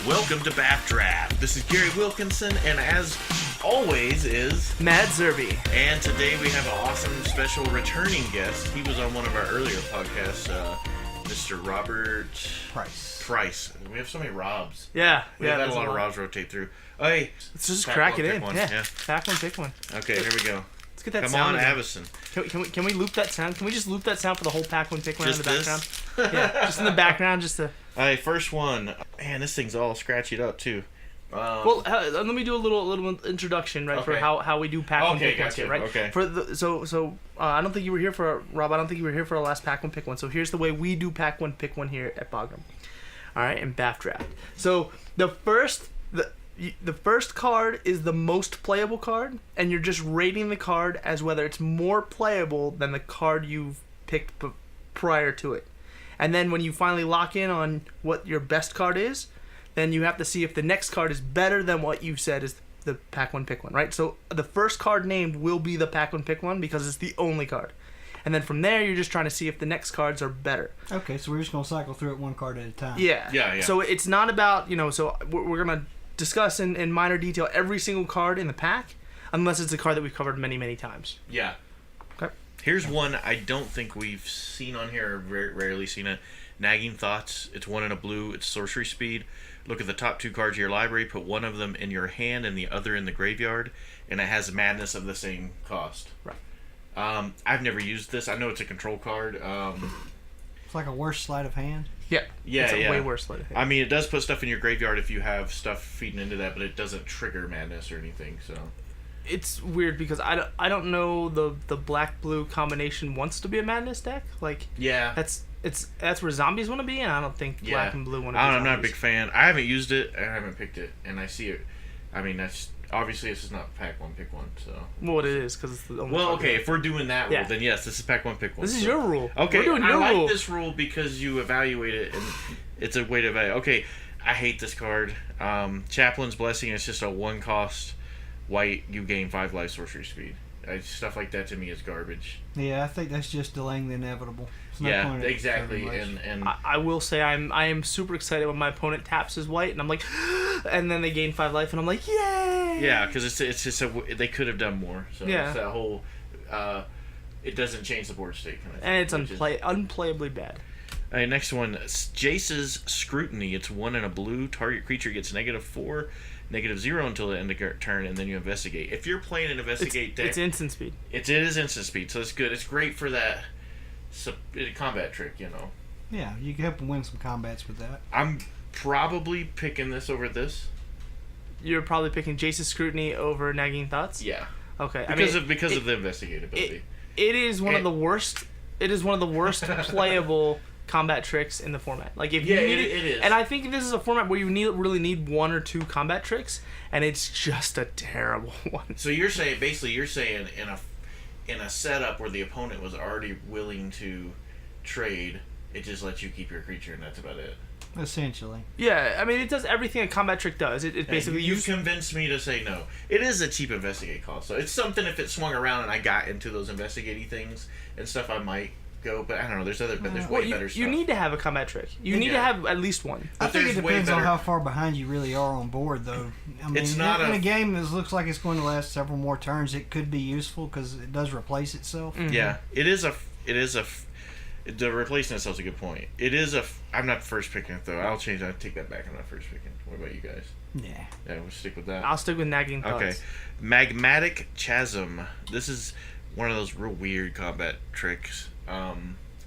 Welcome to BAF Draft. This is Gary Wilkinson, and as always is Matt Zerby. And today we have an awesome special returning guest. He was on one of our earlier podcasts, Mr. Robert Price. We have so many Robs. Yeah, We've had a lot of Robs rotate through. Oh, hey, let's just crack it in. Yeah, pack one, pick one. Okay, here we go. Let's get that Come sound. on, Avison. Can we loop that sound? Can we just loop that sound for the whole pack one, pick one in the background? Yeah, just in the background, just to. All right, first one. Man, this thing's all scratched up too. Let me do a little introduction, right, for how we do pack one, pick one here, right? Okay. For the I don't think you were here for Rob. I don't think you were here for our last pack one, pick one. So here's the way we do pack one, pick one here at Bagram. All right, and BAF Draft. So the first card is the most playable card, and you're just rating the card as whether it's more playable than the card you've picked prior to it. And then when you finally lock in on what your best card is, then you have to see if the next card is better than what you've said is the pack one, pick one, right? So the first card named will be the pack one, pick one because it's the only card. And then from there, you're just trying to see if the next cards are better. Okay, so we're just going to cycle through it one card at a time. Yeah. So it's not about, so we're going to discuss in minor detail every single card in the pack, unless it's a card that we've covered many, many times. Yeah. Okay. Here's one I don't think we've seen on here, or rarely seen it. Nagging Thoughts. It's one in a blue. It's sorcery speed. Look at the top two cards of your library. Put one of them in your hand and the other in the graveyard. And it has Madness of the same cost. Right. I've never used this. I know it's a control card. It's like a worse sleight of hand. Yeah. It's a way worse sleight of hand. I mean, it does put stuff in your graveyard if you have stuff feeding into that, but it doesn't trigger Madness or anything. So it's weird because I don't know the black-blue combination wants to be a Madness deck. Like, yeah. That's where zombies want to be, and I don't think black and blue want to be. I'm not a big fan. I haven't used it, and I haven't picked it, and I see it. I mean, that's obviously this is not pack one, pick one. So well, it is because it's the only. Well, okay, if we're doing that rule, then yes, this is pack one, pick one. This is your rule. Okay, we're doing your I like rule. this rule because you evaluate it, and it's a way to evaluate. Okay, I hate this card. Chaplain's Blessing. It's just a one-cost white. You gain 5 life sorcery speed. Stuff like that to me is garbage. Yeah, I think that's just delaying the inevitable. Yeah, exactly. And I will say I am super excited when my opponent taps his white, and I'm like, and then they gain 5 life, and I'm like, yay! Yeah, because it's just they could have done more. So yeah. It's that whole it doesn't change the board state kind of thing, and it's unplayably bad. All right, next one, Jace's Scrutiny. It's 1 in a blue. Target creature gets -4, -0 until the end of your turn, and then you investigate. If you're playing an investigate deck, it's instant speed. It is instant speed, so it's good. It's great for that combat trick, Yeah, you can help them win some combats with that. I'm probably picking this over this. You're probably picking Jace's Scrutiny over Nagging Thoughts? Yeah. Okay. Because of the investigatability. It is one of the worst. It is one of the worst playable combat tricks in the format. Like if you need it is. And I think this is a format where you really need 1 or 2 combat tricks, and it's just a terrible one. So you're saying in a setup where the opponent was already willing to trade, it just lets you keep your creature, and that's about it. Essentially. Yeah, I mean it does everything a combat trick does. It basically you've convinced me to say no. It is a cheap investigate cost, so it's something if it swung around and I got into those investigating things and stuff, I might go. But I don't know. There's way better stuff. You need to have a combat trick. You need to have at least one. I think it depends on how far behind you really are on board, though. I mean, it's not in a game that looks like it's going to last several more turns, it could be useful because it does replace itself. Mm-hmm. Yeah, the replacing itself is a good point. I'm not first picking it though. I'll take that back. I'm not first picking. What about you guys? Yeah, we'll stick with that. I'll stick with Nagging Thoughts. Okay, Magmatic Chasm. This is one of those real weird combat tricks.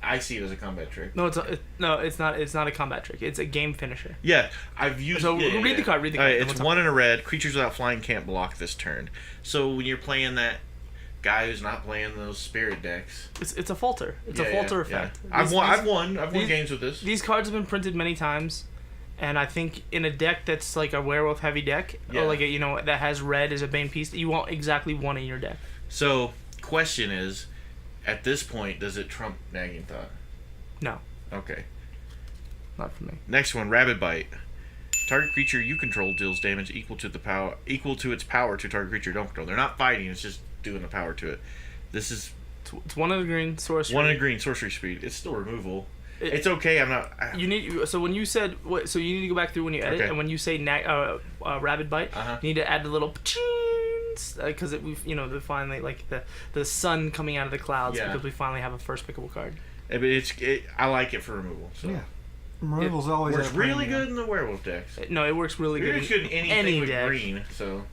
I see it as a combat trick. No, it's not. It's not a combat trick. It's a game finisher. Yeah, I've used. So read the card. Read the card. It's 1 in a red. Creatures without flying can't block this turn. So when you're playing that guy who's not playing those spirit decks, it's a falter. It's a falter effect. Yeah. I've won games with this. These cards have been printed many times, and I think in a deck that's like a werewolf heavy deck, or like that has red as a main piece, you want exactly 1 in your deck. So question is, at this point, does it trump Nagging Thought? No. Okay. Not for me. Next one, Rabid Bite. Target creature you control deals damage equal to its power to target creature you don't control. They're not fighting; it's just doing the power to it. This is it's 1 in a green sorcery. 1 in a green sorcery speed. It's still removal. It's okay. I'm not. You need so when you said so you need to go back through when you edit, and when you say rabid bite, you need to add the little because we finally like the sun coming out of the clouds because we finally have a first pickable card. But I like it for removal. So. Yeah. Removal's always works really good in the werewolf decks. No, it works really good. It works good in anything with deck. Green. So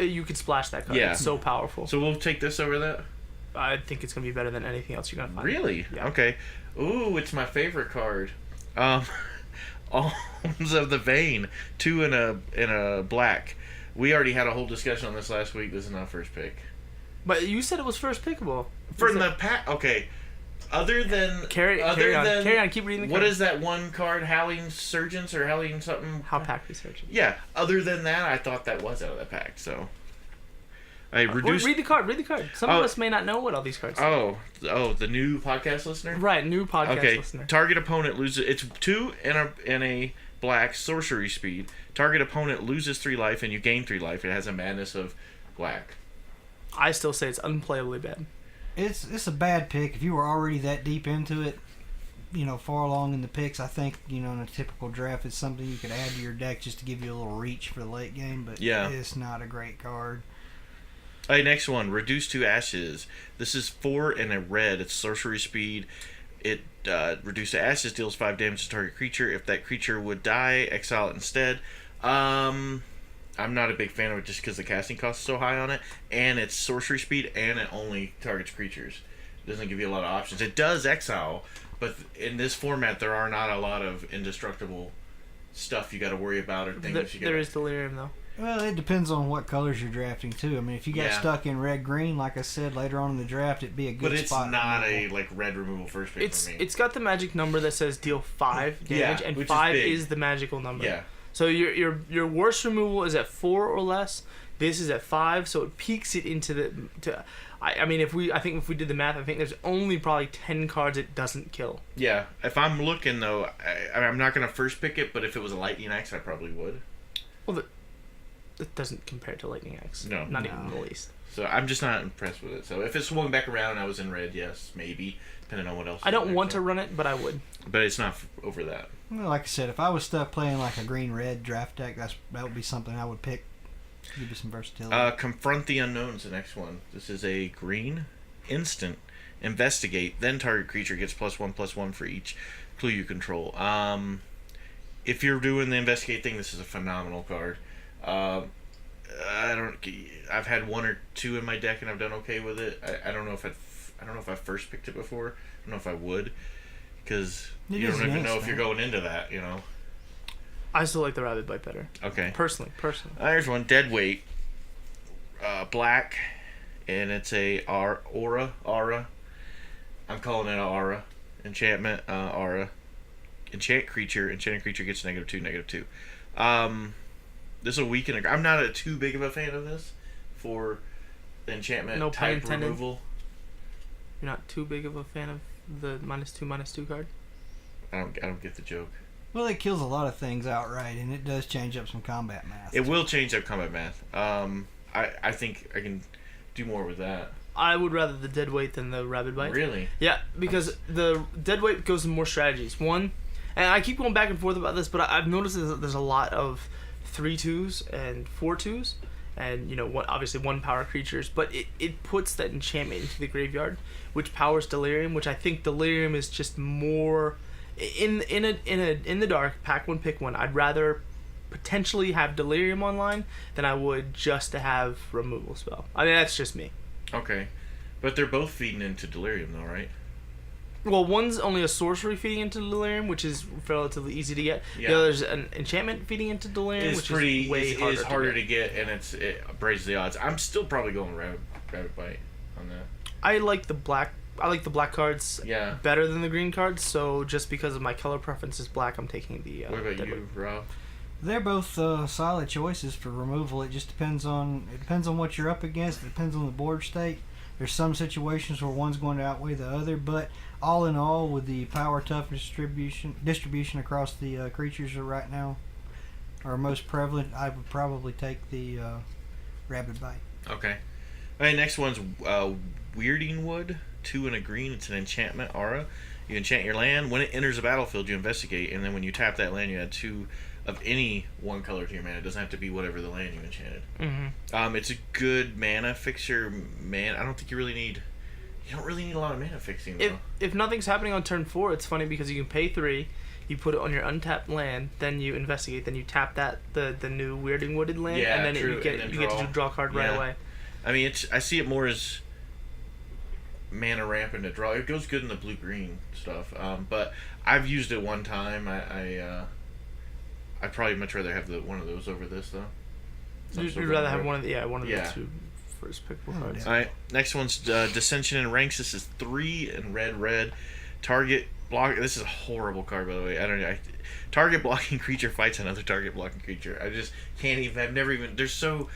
you could splash that card. It's so powerful. So we'll take this over that. I think it's gonna be better than anything else you're gonna find. Really? Yeah. Okay. Ooh, it's my favorite card. Alms of the Vein, 2 in a black. We already had a whole discussion on this last week. This is not first pick. But you said it was first pickable. From the pack. Okay. Other than carry on. Keep reading the card. What is that one card? Howling Surgeons or Howling something? How Pack Research. Yeah. Other than that, I thought that was out of the pack. So. I reduced. Read the card. Some of us may not know what all these cards are. Oh, the new podcast listener? Right, new podcast listener. Target opponent loses. It's 2 in a black sorcery speed. Target opponent loses 3 life and you gain 3 life. It has a madness of black. I still say it's unplayably bad. It's a bad pick. If you were already that deep into it, far along in the picks, I think, in a typical draft, it's something you could add to your deck just to give you a little reach for the late game, but it's not a great card. Alright, next one. Reduce to Ashes. This is 4 in a red. It's sorcery speed. It reduce to Ashes deals 5 damage to target creature. If that creature would die, exile it instead. I'm not a big fan of it just because the casting cost is so high on it, and it's sorcery speed, and it only targets creatures. It doesn't give you a lot of options. It does exile, but in this format, there are not a lot of indestructible stuff you got to worry about or things. There is Delirium though. Well, it depends on what colors you're drafting too. I mean, if you got stuck in red-green, like I said later on in the draft, it'd be a good spot. But it's not a red removal first pick for me. It's got the magic number that says deal 5 damage, and 5 is the magical number. Yeah. So your worst removal is at 4 or less. This is at 5, so it peaks it into the. I mean, if we did the math, I think there's only probably 10 cards it doesn't kill. Yeah. If I'm looking though, I'm not gonna first pick it, but if it was a Lightning Axe, I probably would. Well, it doesn't compare to Lightning Axe. No. Not even the least. So I'm just not impressed with it. So if it swung back around and I was in red, yes, maybe, depending on what else. I don't want to run it, but I would. But it's not over that. Well, like I said, if I was stuck playing like a green-red draft deck, that would be something I would pick. Give you some versatility. Confront the Unknown's the next one. This is a green instant. Investigate, then target creature gets +1/+1 for each clue you control. If you're doing the investigate thing, this is a phenomenal card. I've had 1 or 2 in my deck and I've done okay with it. I don't know if I first picked it before. I don't know if I would, because you don't even know if you're going into that. I still like the Rabid Bite better. Okay. Personally. There's one. Deadweight. Black, and it's a aura. I'm calling it an aura. Enchantment. Aura. Enchanted creature gets -2/-2. This will weaken. I'm not too big of a fan of this for enchantment type removal. You're not too big of a fan of the -2/-2 card? I don't get the joke. Well, it kills a lot of things outright, and it does change up some combat math. It will change up combat math. I think I can do more with that. I would rather the Deadweight than the Rabid Bite. Really? Yeah, because the Deadweight goes in more strategies. One, and I keep going back and forth about this, but I've noticed that there's a lot of 3/2s and 4/2s, and obviously 1 power creatures, but it puts that enchantment into the graveyard, which powers Delirium, which I think Delirium is just more in the dark. Pack 1, pick 1. I'd rather potentially have Delirium online than I would just to have removal spell. I mean, that's just me. Okay, but they're both feeding into Delirium though, right? Well, one's only a sorcery feeding into Delirium, which is relatively easy to get. Yeah. The other's an enchantment feeding into Delirium, which is way harder to get, and it raises the odds. I'm still probably going Rabid Bite on that. I like the black cards better than the green cards, so just because of my color preference is black, I'm taking the What about you, Rob? They're both solid choices for removal. It just depends on what you're up against. It depends on the board state. There's some situations where one's going to outweigh the other, but all in all, with the power toughness distribution across the creatures right now are most prevalent, I would probably take the Rabid Bite. Okay. All right, next one's Weirding Wood. 2 and a green. It's an enchantment aura. You enchant your land. When it enters the battlefield, you investigate, and then when you tap that land, you add 2 of any one color to your mana. It doesn't have to be whatever the land you enchanted. Mm-hmm. It's a good mana fixer. Man, I don't think you really need. You don't really need a lot of mana fixing though. If nothing's happening on turn 4, it's funny because you can pay 3, you put it on your untapped land, then you investigate, then you tap that the new Weirding Wooded land, and then you get to draw a card right away. I mean, I see it more as mana ramp and to draw. It goes good in the blue-green stuff, but I've used it one time. I'd probably much rather have one of those over this though. You'd rather have one of the 2 first pickable cards. All right, next one's Dissension in Ranks. This is 3 in red. Target block. This is a horrible card, by the way. I don't know. Target blocking creature fights another target blocking creature. I just can't even. I've never even. There's so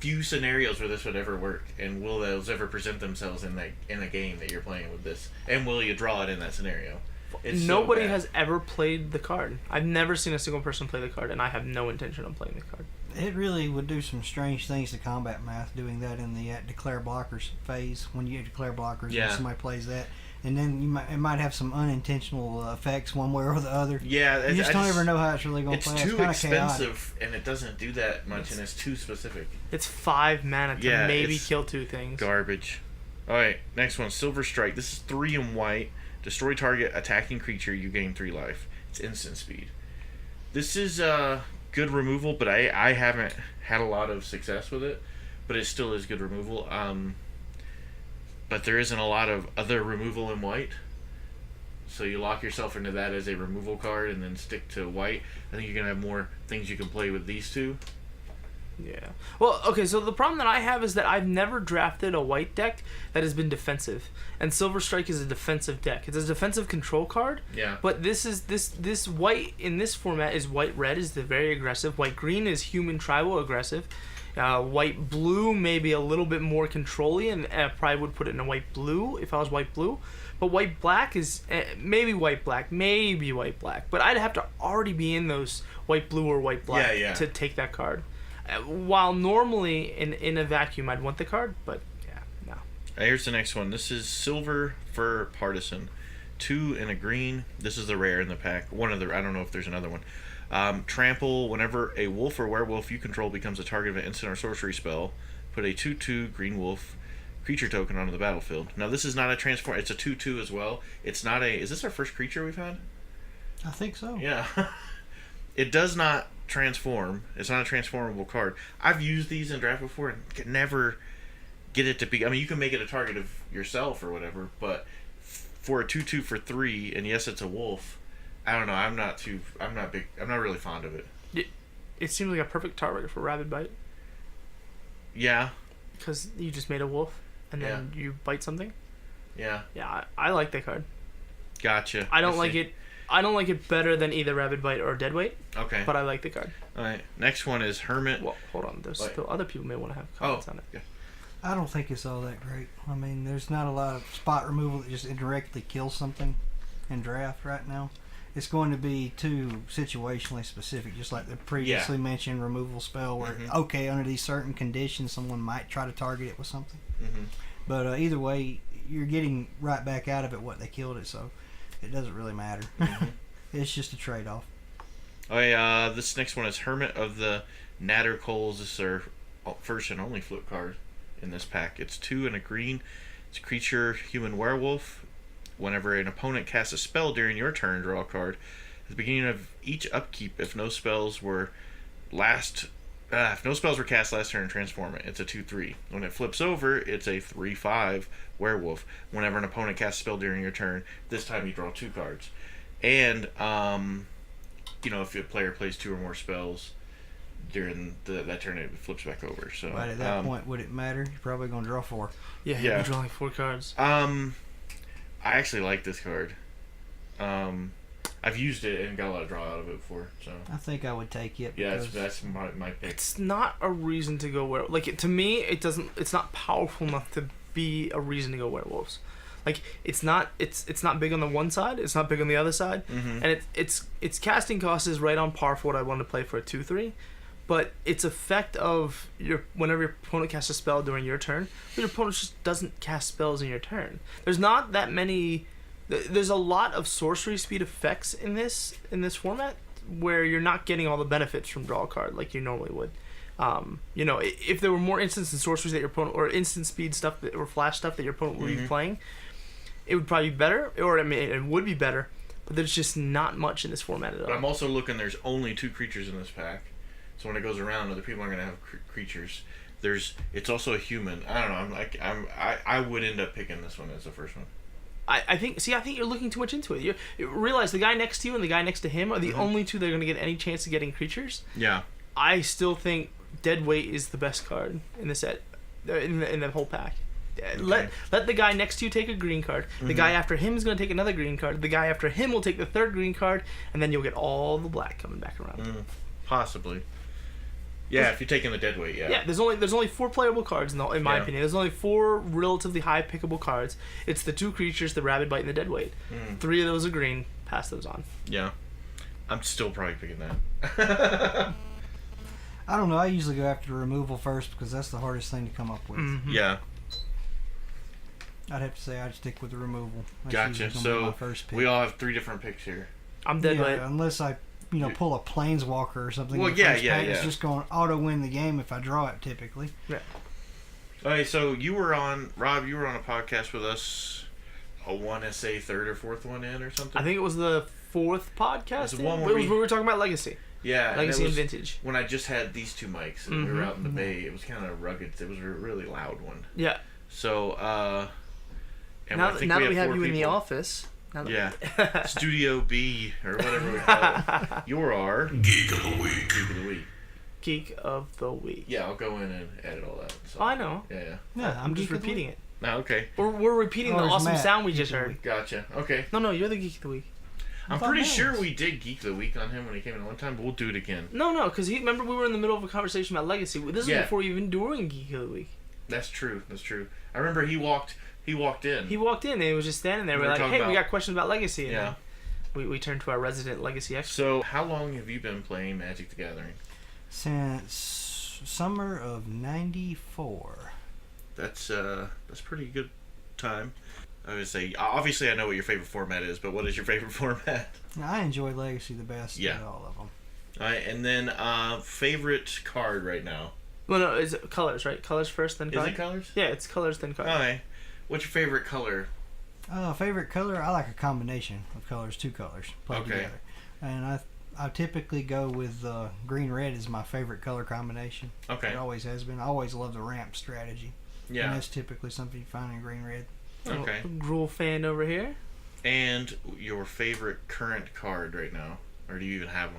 few scenarios where this would ever work, and will those ever present themselves in a game that you're playing with this? And will you draw it in that scenario? Nobody has ever played the card. I've never seen a single person play the card, and I have no intention of playing the card. It really would do some strange things to combat math, doing that in the declare blockers phase. When you declare blockers, and somebody plays that, and then it might have some unintentional effects one way or the other. Yeah, you just don't ever know how it's really going to play. It's too expensive, and it doesn't do that much, and it's too specific. It's 5 mana to maybe kill 2 things. Garbage. All right, next one, Silver Strike. This is 3 in white. Destroy target attacking creature. You gain 3 life. It's instant speed. This is good removal, but I haven't had a lot of success with it. But it still is good removal. But there isn't a lot of other removal in white. So you lock yourself into that as a removal card and then stick to white. I think you're going to have more things you can play with these 2. Yeah. Well, okay, so the problem that I have is that I've never drafted a white deck that has been defensive. And Silver Strike is a defensive deck. It's a defensive control card. Yeah. But this white in this format is white-red is the very aggressive. White-green is human tribal aggressive. White-blue maybe a little bit more control-y, and I probably would put it in a white-blue if I was white-blue. But white-black is maybe white-black, but I'd have to already be in those white-blue or white-black to take that card. While normally in a vacuum I'd want the card, but no. Here's the next one. This is Silver Fur Partisan. 2 in a green. This is the rare in the pack. One of the. I don't know if there's another one. Trample. Whenever a wolf or werewolf you control becomes a target of an instant or sorcery spell, put a 2/2 green wolf creature token onto the battlefield. Now this is not a transform. It's a 2/2 as well. It's not a. Is this our first creature we've had? I think so. Yeah. It does not transform. It's not a transformable card. I've used these in draft before and could never get it to be. I mean, you can make it a target of yourself or whatever, but for a 2/2 for 3, and yes, it's a wolf. I don't know. I'm not really fond of it. It seems like a perfect target for Rabid Bite. Yeah. Because you just made a wolf, and then you bite something. Yeah. Yeah, I like that card. Gotcha. I don't like it. I don't like it better than either Rabid Bite or Deadweight. Okay. But I like the card. All right. Next one is Hermit. Well, hold on. There's still other people may want to have comments on it. Yeah. I don't think it's all that great. I mean, there's not a lot of spot removal that just indirectly kills something in draft right now. It's going to be too situationally specific, just like the previously mentioned removal spell where, okay, under these certain conditions, someone might try to target it with something. Mm-hmm. But either way, you're getting right back out of it what they killed it, so it doesn't really matter. It's just a trade-off. This next one is Hermit of the Nattercoals. This is our first and only flip card in this pack. It's 2 and a green. It's a creature, human werewolf. Whenever an opponent casts a spell during your turn, draw a card. At the beginning of each upkeep, if no spells were cast last turn, transform it. It's a 2/3. When it flips over, it's a 3/5 werewolf. Whenever an opponent casts a spell during your turn, this time you draw 2 cards. And if a player plays 2 or more spells during that turn, it flips back over. So, but at that point, would it matter? You're probably going to draw 4. Yeah, you're drawing 4 cards. I actually like this card. I've used it and got a lot of draw out of it before. So I think I would take it. Yeah, that's my pick. It's not a reason to go to me, it doesn't. It's not powerful enough to be a reason to go werewolves. Like it's not big on the one side. It's not big on the other side. Mm-hmm. And its casting cost is right on par for what I want to play for a 2/3. but its effect of whenever your opponent casts a spell during your turn, your opponent just doesn't cast spells in your turn. There's not that many. There's a lot of sorcery speed effects in this format where you're not getting all the benefits from draw a card like you normally would. If there were more instants and sorceries that your opponent, or instant speed stuff or flash stuff that your opponent would be playing, it would probably be better, or I mean, it would be better. But there's just not much in this format at all. But I'm also looking. There's only 2 creatures in this pack, so when it goes around, other people aren't gonna have creatures. It's also a human. I don't know. I would end up picking this one as the first one. I think you're looking too much into it. You realize the guy next to you and the guy next to him are the only 2 that are going to get any chance of getting creatures. Yeah. I still think Deadweight is the best card in the set, in the whole pack. Okay. Let the guy next to you take a green card. The guy after him is going to take another green card. The guy after him will take the 3rd green card, and then you'll get all the black coming back around. Possibly. Yeah, if you're taking the Deadweight, yeah. Yeah, there's only 4 playable cards in my opinion. There's only 4 relatively high pickable cards. It's the 2 creatures, the Rabid Bite and the Deadweight. 3 of those are green. Pass those on. Yeah. I'm still probably picking that. I don't know. I usually go after the removal first because that's the hardest thing to come up with. Yeah. I'd have to say I'd stick with the removal. That's gotcha. So my first pick. We all have 3 different picks here. I'm Deadweight. Yeah, unless I pull a Planeswalker or something. Well, It's just going to auto win the game if I draw it, typically. Yeah. Okay, so Rob, you were on a podcast with us, I want to say 3rd or 4th one in or something? I think it was the 4th podcast. One where we were talking about Legacy. Yeah. Legacy and Vintage. When I just had these 2 mics and we were out in the bay, it was kind of rugged. It was a really loud one. Yeah. So, now that we have you in the office... Studio B, or whatever we call it. You're our Geek of the Week. Geek of the Week. Geek of the Week. Yeah, I'll go in and edit all that. So. Oh, I know. Yeah. I'm just repeating it. No, okay. We're repeating the awesome sound we just heard. Gotcha. Okay. No, you're the Geek of the Week. I'm pretty sure we did Geek of the Week on him when he came in one time, but we'll do it again. No, because remember we were in the middle of a conversation about Legacy. This is before even doing Geek of the Week. That's true. I remember he walked in. He walked in and he was just standing there. We're like, hey, we got questions about Legacy. And we turned to our resident Legacy expert. So, how long have you been playing Magic the Gathering? Since summer of '94. That's pretty good time. I would say, obviously I know what your favorite format is, but what is your favorite format? I enjoy Legacy the best of all of them. Alright, and then favorite card right now? Well, no, is it colors, right? Colors first, then card? Is it colors? Yeah, it's colors, then card. Alright. What's your favorite color? Favorite color? I like a combination of colors, 2 colors played together. And I typically go with green-red is my favorite color combination. Okay. It always has been. I always love the ramp strategy. Yeah. And that's typically something you find in green-red. Okay. Gruul fan over here. And your favorite current card right now? Or do you even have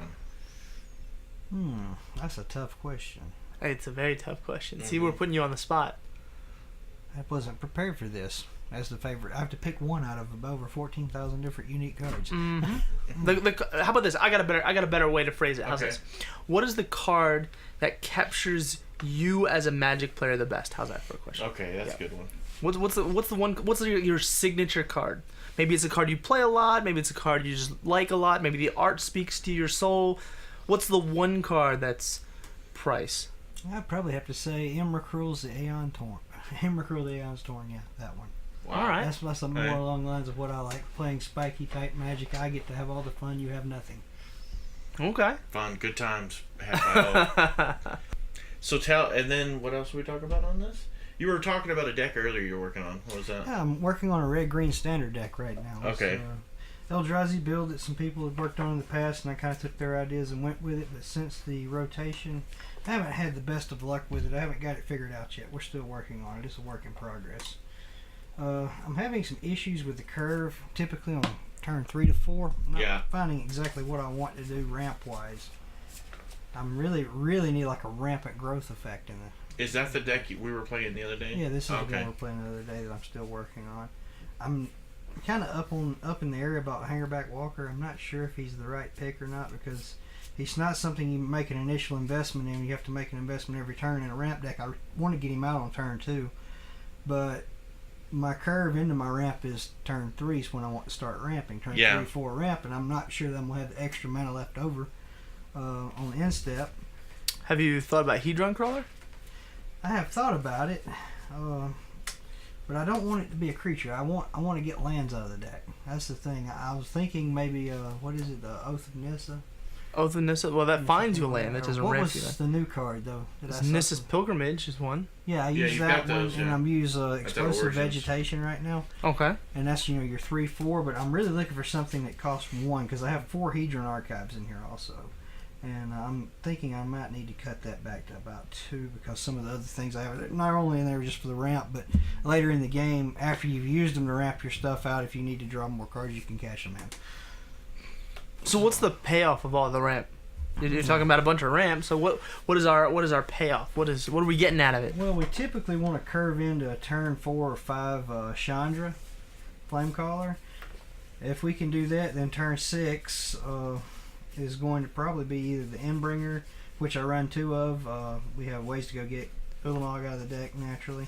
one? That's a tough question. It's a very tough question. See, we're putting you on the spot. I wasn't prepared for this as the favorite. I have to pick one out of over 14,000 different unique cards. How about this? I got a better way to phrase it. How's this? What is the card that captures you as a Magic player the best? How's that for a question? Okay, that's a good one. What's your signature card? Maybe it's a card you play a lot. Maybe it's a card you just like a lot. Maybe the art speaks to your soul. What's the one card that's price? I'd probably have to say Emrakul's the Aeon Torn. Emrakul the Aeon's Torn, yeah, that one. Wow. All right. That's more along the lines of what I like. Playing spiky type Magic, I get to have all the fun. You have nothing. Okay. Fun, good times. So and then what else are we talking about on this? You were talking about a deck earlier you were working on. What was that? Yeah, I'm working on a red-green standard deck right now. Okay. Eldrazi build that some people have worked on in the past, and I kind of took their ideas and went with it. But since the rotation, I haven't had the best of luck with it. I haven't got it figured out yet. We're still working on it. It's a work in progress. I'm having some issues with the curve, typically on turn 3 to 4. I'm not finding exactly what I want to do ramp-wise. I'm really need like a rampant growth effect in it. Is that the deck we were playing the other day? Yeah, this is the one we were playing the other day that I'm still working on. I'm kind of up in the area about Hangerback Walker. I'm not sure if he's the right pick or not because he's not something you make an initial investment in. You have to make an investment every turn in a ramp deck. I want to get him out on turn 2, but my curve into my ramp is turn 3 is when I want to start ramping. Turn 3, 4 ramp, and I'm not sure that I'm going to have the extra mana left over on the end step. Have you thought about Hedron Crawler? I have thought about it, but I don't want it to be a creature. I want to get lands out of the deck. That's the thing. I was thinking maybe what is it? The Oath of Nissa. Oath of Nissa. Well, that finds you a land. That doesn't ramp you. What was the new card though? Nissa's Pilgrimage is one. Yeah, I use that one, and I'm using Explosive Vegetation right now. Okay. And that's your 3/4, but I'm really looking for something that costs 1 because I have 4 Hedron Archives in here also. And I'm thinking I might need to cut that back to about 2 because some of the other things I have, not only in there just for the ramp, but later in the game, after you've used them to ramp your stuff out, if you need to draw more cards, you can cash them in. So what's the payoff of all the ramp? You're talking about a bunch of ramps. So what is our payoff? What are we getting out of it? Well, we typically want to curve into a turn 4 or 5 Chandra Flamecaller. If we can do that, then turn 6. Is going to probably be either the Endbringer, which I run 2 of. We have ways to go get Ulamog out of the deck naturally.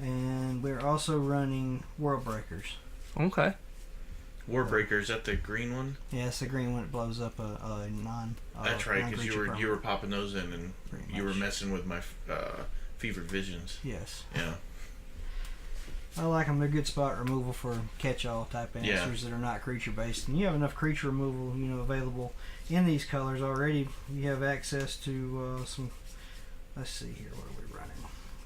And we're also running World Breakers. Okay. Warbreaker, is that the green one? Yeah, it's the green one that blows up a non. That's right, because you were popping those in and you were messing with my Fevered Visions. Yes. Yeah. I like them. They're good spot removal for catch-all type answers that are not creature-based. And you have enough creature removal, available in these colors already. You have access to some... Let's see here. What are we running?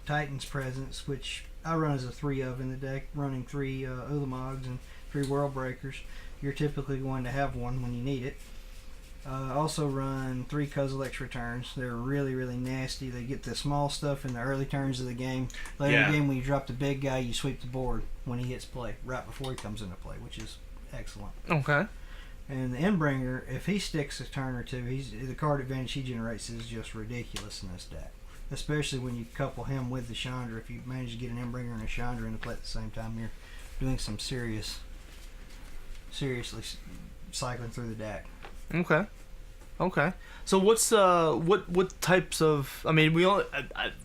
Titan's Presence, which I run as a 3 of in the deck, running 3 Ulamogs and 3 World Breakers. You're typically going to have one when you need it. Also run 3 Kozilek's Returns. They're really, really nasty. They get the small stuff in the early turns of the game. Later in the game, when you drop the big guy, you sweep the board when he hits play, right before he comes into play, which is excellent. Okay. And the Endbringer, if he sticks a turn or 2, the card advantage he generates is just ridiculous in this deck. Especially when you couple him with the Chandra. If you manage to get an Endbringer and a Chandra into play at the same time, you're doing some seriously cycling through the deck. Okay. So what's what types of? I mean, we all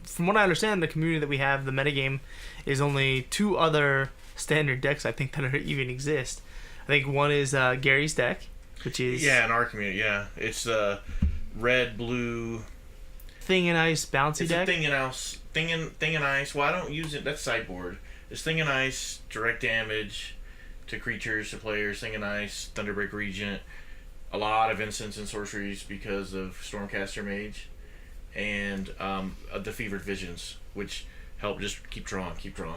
from what I understand, the community that we have, the metagame, is only 2 other standard decks I think that even exist. I think one is Gary's deck, which is in our community. Yeah, it's the red blue Thing and Ice bouncy deck. It's a Thing and Ice. Well, I don't use it. That's sideboard. It's Thing and Ice, direct damage to creatures, to players. Thing and Ice, Thunderbreak Regent. A lot of instants and sorceries because of Stormcaster Mage, and the Fevered Visions, which help just keep drawing.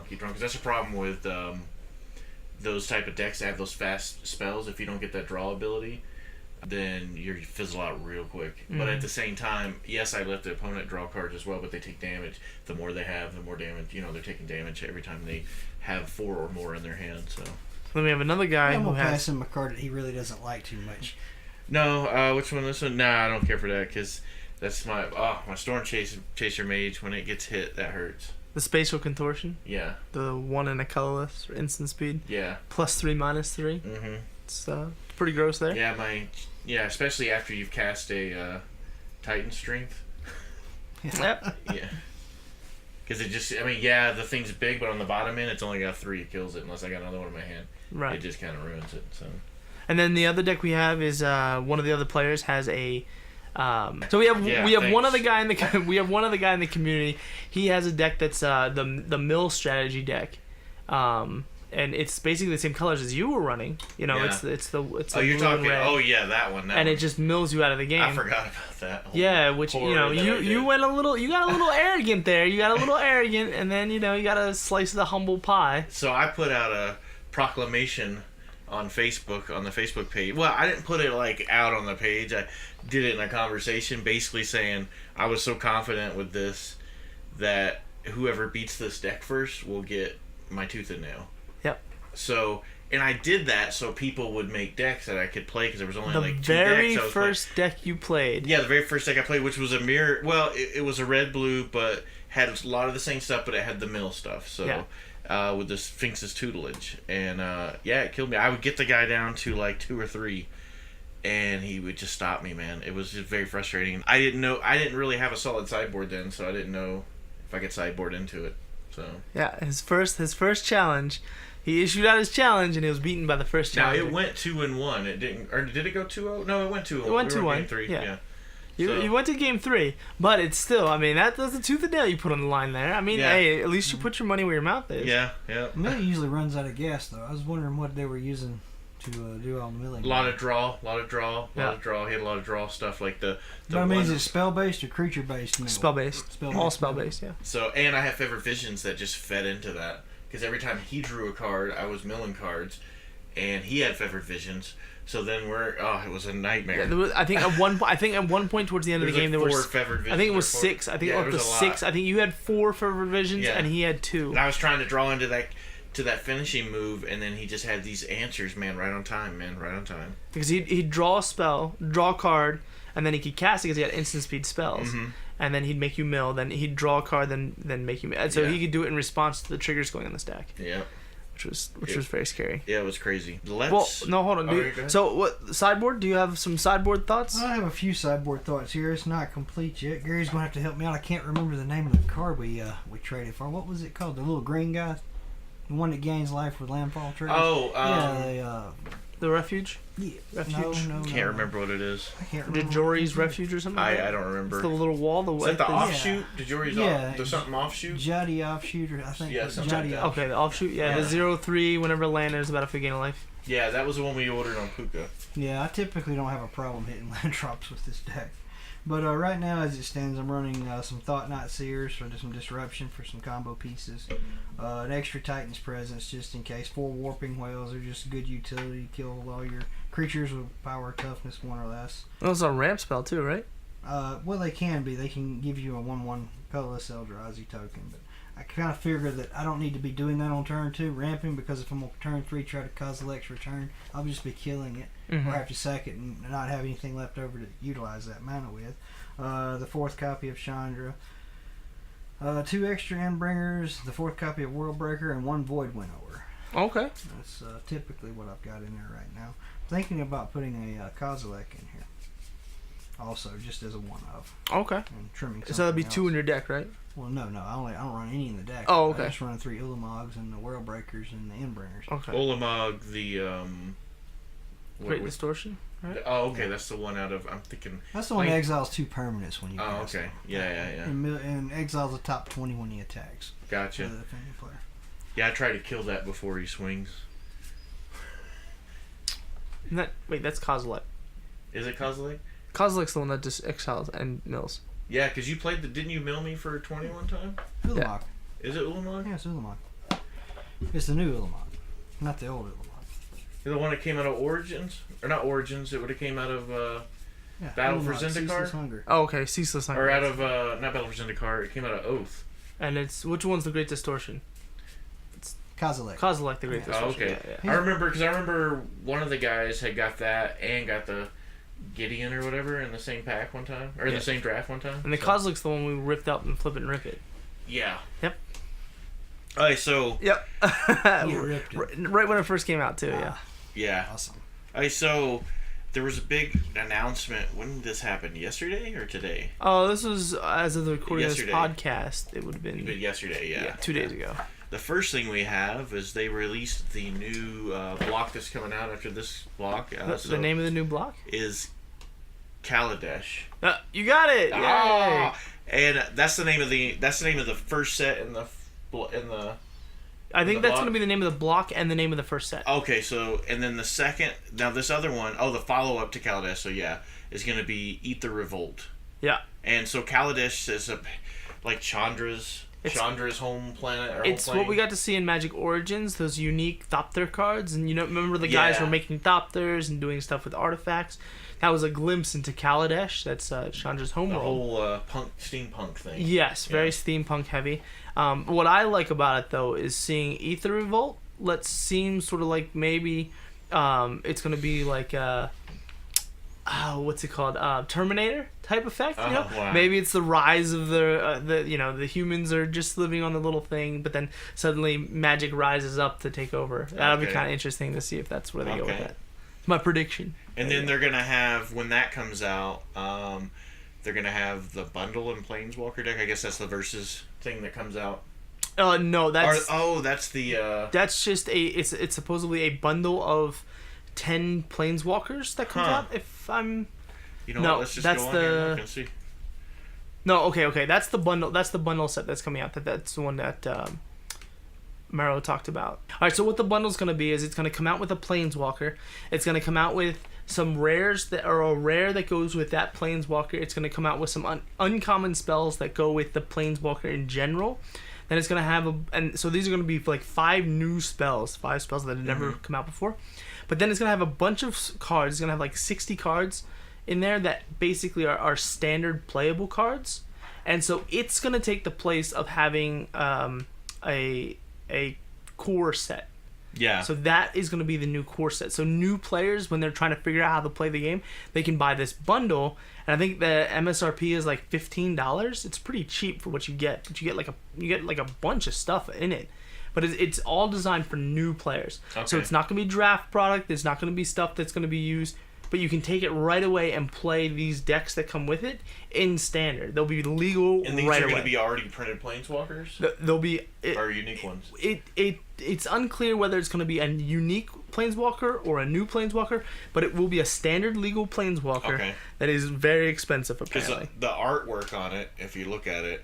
Because that's a problem with those type of decks that have those fast spells. If you don't get that draw ability, then you fizzle out real quick. Mm-hmm. But at the same time, yes, I let the opponent draw cards as well, but they take damage. The more they have, the more damage. They're taking damage every time they have 4 or more in their hand. So then we have another guy who has... pass him a card that he really doesn't like too much. No, which one? This one? Nah, I don't care for that because that's my Storm Chaser Mage. When it gets hit, that hurts. The Spatial Contortion. Yeah. The 1 and a colorless for instant speed. Yeah. +3, -3. Mm-hmm. It's pretty gross there. Yeah, especially after you've cast a Titan Strength. Yep. Yeah. Because the thing's big, but on the bottom end, it's only got 3. It kills it unless I got another one in my hand. Right. It just kind of ruins it. So. And then the other deck we have is one of the other players has a. So we have one other guy in the community. He has a deck that's the mill strategy deck, and it's basically the same colors as you were running. It's the you're talking red, that one. It just mills you out of the game. I forgot about that. Yeah, which you got a little arrogant there. You got a little arrogant, and then you got a slice of the humble pie. So I put out a proclamation on Facebook, on the Facebook page. Well, I didn't put it out on the page. I did it in a conversation, basically saying I was so confident with this that whoever beats this deck first will get my tooth and nail. Yep. So, and I did that so people would make decks that I could play because there was only 2 decks. The very first deck you played. Yeah, the very first deck I played, which was a mirror. Well, it was a red-blue, but had a lot of the same stuff, but it had the mill stuff. So. Yeah. With the Sphinx's tutelage, and it killed me. I would get the guy down to 2 or 3, and he would just stop me, man. It was just very frustrating. I didn't really have a solid sideboard then, so I didn't know if I could sideboard into it. So his first challenge, he issued out his challenge, and he was beaten by the first challenge. Now it went 2-1. It didn't, or did it go 2-0? No, it went 2-0. It went 2-1. 3. Yeah. You went to game 3, but it's still, I mean, that's a tooth and nail you put on the line there. I mean, hey, at least you put your money where your mouth is. Yeah. Millie usually runs out of gas, though. I was wondering what they were using to do all the milling. A lot of draw. He had a lot of draw stuff like the But I mean, is it spell-based or creature-based? Spell-based. All spell-based, yeah. So, and I have favorite visions that just fed into that. Because every time he drew a card, I was milling cards. And he had favorite visions. So then it was a nightmare. Yeah, I think at one point towards the end of the game there was 4 favorite visions. I think it was 6. I think it was 6. I think you had 4 favorite visions and he had 2. And I was trying to draw into that finishing move, and then he just had these answers, right on time. Because he'd draw a spell, draw a card, and then he could cast it because he had instant speed spells. Mm-hmm. And then he'd make you mill. Then he'd draw a card, then make you mill. And so he could do it in response to the triggers going on the stack. Yeah. Which was very scary. Yeah, it was crazy. Well, no, hold on. So, what sideboard? Do you have some sideboard thoughts? I have a few sideboard thoughts here. It's not complete yet. Gary's gonna have to help me out. I can't remember the name of the card we traded for. What was it called? The little green guy, the one that gains life with landfall triggers. The refuge. Yeah, refuge. No. Can't remember what it is. I can't remember. DeJory's refuge or something. I don't remember. It's the little wall. Is that the offshoot? DeJory's there's something offshoot. Jotty offshoot, or I think. Yeah, something like that. Okay, the offshoot. Yeah, the 0/3. Whenever land is about a gain of life. Yeah, that was the one we ordered on Puka. Yeah, I typically don't have a problem hitting land drops with this deck. But right now, as it stands, I'm running some Thought Knot Seers for some disruption for some combo pieces. An extra Titan's Presence just in case. 4 Warping Whales are just good utility. Kill all your creatures with power toughness 1 or less. That's a ramp spell too, right? Well, they can be. They can give you a 1/1 colorless Eldrazi token. But I kind of figure that I don't need to be doing that on turn 2, ramping, because if I'm on turn 3 try to Kozilek's return, I'll just be killing it. Mm-hmm. Or have to sack it and not have anything left over to utilize that mana with. The 4th copy of Chandra. 2 extra Endbringers, the 4th copy of Worldbreaker, and 1 Void Winnower. Okay. That's typically what I've got in there right now. Thinking about putting a Kozilek in here. Also, just as a one-of. Okay. And trimming. So that'd be 2 in your deck, right? Well, no. I don't run any in the deck. Oh, okay. I just run 3 Ulamogs and the Worldbreakers and the Endbringers. Okay. Ulamog, the Great Distortion. Right? Oh, okay. That's the one out of. I'm thinking. That's the one that exiles 2 permanents when you. Oh, okay. Yeah. And exiles the top 20 when he attacks. Gotcha. The defending player. Yeah, I try to kill that before he swings. Wait, that's Kozilek. Is it Kozilek? Kozilek's the one that just exiles and mills. Yeah, because you played didn't you mill me for 21 time? Ulamog. Yeah. Is it Ulamog? Yeah, it's Ulamog. It's the new Ulamog, not the old Ulamog. The one that came out of Origins? Or not Origins, it would have came out of Battle for Zendikar? Oh, okay, Ceaseless Hunger. Or out of, not Battle for Zendikar, it came out of Oath. And which one's the Great Distortion? Kozilek. Kozilek, the Great Distortion. Oh, okay. Yeah. I remember one of the guys had got that and got the Gideon or whatever in the same pack one time. Or in the same draft one time. And the Kozilek's the one we ripped up and flip it and rip it. Yeah. Yep. Alright, so... Yep. Ripped it. Right when it first came out, too, yeah. Yeah. Awesome. Alright, so... There was a big announcement. When did this happen? Yesterday or today? Oh, this was, as of the recording of this Yesterday. podcast, it would have been... Yesterday, yeah. 2 days ago. The first thing we have is they released the new block that's coming out after this block. The name of the new block? Is Kaladesh. You got it! Yay! And that's the name of the first set in the I think that's going to be the name of the block and the name of the first set. Okay, so and then the second, now this other one, the follow up to Kaladesh, so yeah, is going to be Eat the Revolt. Yeah. And so Kaladesh is like Chandra's home planet. It's what we got to see in Magic Origins, those unique Thopter cards, and remember the guys were making Thopters and doing stuff with artifacts. That was a glimpse into Kaladesh. That's Chandra's homeworld. The whole steampunk thing. Yes, very steampunk heavy. What I like about it though is seeing Ether Revolt. Let's seem sort of like maybe it's going to be like what's it called? Terminator type effect. Wow. Maybe it's the rise of the humans are just living on the little thing, but then suddenly magic rises up to take over. That'll be kind of interesting to see if that's where they go with that. It's my prediction. And then they're gonna have, when that comes out, they're gonna have the bundle and Planeswalker deck. I guess that's the Versus thing that comes out. No, that's that's the. That's just it's supposedly a bundle of 10 Planeswalkers that comes out. If I'm You know No, what? Let's just that's go on here and look the- and see. No, okay. That's the bundle. That's the bundle set that's coming out. That's the one that Mero talked about. All right. So what the bundle's going to be is it's going to come out with a Planeswalker. It's going to come out with some rares that are a rare that goes with that Planeswalker. It's going to come out with some uncommon spells that go with the Planeswalker in general. Then it's going to have and so these are going to be like 5 new spells, 5 spells that have never come out before. But then it's going to have a bunch of cards. It's going to have like 60 cards in there that basically are standard playable cards. And so it's going to take the place of having a core set. Yeah. So that is going to be the new core set. So new players, when they're trying to figure out how to play the game, they can buy this bundle. And I think the MSRP is like $15. It's pretty cheap for what you get. But you get like a bunch of stuff in it. But it's all designed for new players. Okay. So it's not going to be draft product. It's not going to be stuff that's going to be used. But you can take it right away and play these decks that come with it in standard. They'll be legal And these right are away. going to be already printed Planeswalkers? They'll be... Or unique ones? It's unclear whether it's going to be a unique Planeswalker or a new Planeswalker, but it will be a standard legal Planeswalker that is very expensive, apparently. Because the artwork on it, if you look at it,